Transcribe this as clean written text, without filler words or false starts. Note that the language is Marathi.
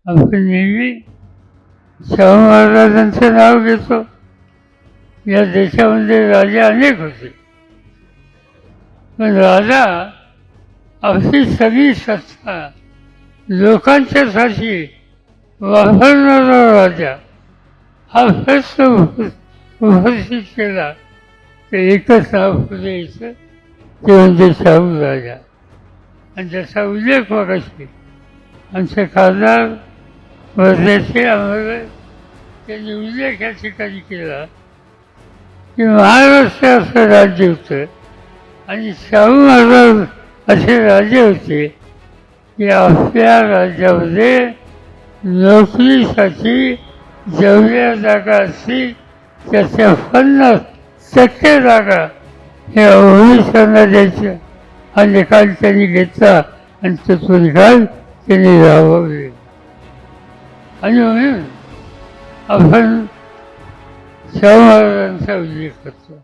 आपण नेहमी शाहू महाराजांचं नाव घेतो. या देशामध्ये राजे अनेक होते, पण राजा आपली सगळी सत्ता लोकांच्यासाठी वापरणारा राजा हा प्रश्न उपस्थित केला तर एकच नाव पुढे यायचं, ते म्हणजे शाहू राजा. आणि त्याचा उल्लेख मगाशी आमचे खासदार वर्ध्याचे आम्हाला त्यांनी उल्लेख या ठिकाणी केला की महाराष्ट्र असं राज्य होतं आणि शाहू महाराज असे राजे होते की आपल्या राज्यामध्ये नोकरीसाठी जेवढ्या जागा असतील त्याच्या 50% जागा हे ओबीसींना द्यायच्या हा निकाल त्यांनी घेतला आणि तो निकाल त्यांनी राबवले. आणि म्हणून आपण शाहू महाराजांचा उल्लेख करतो.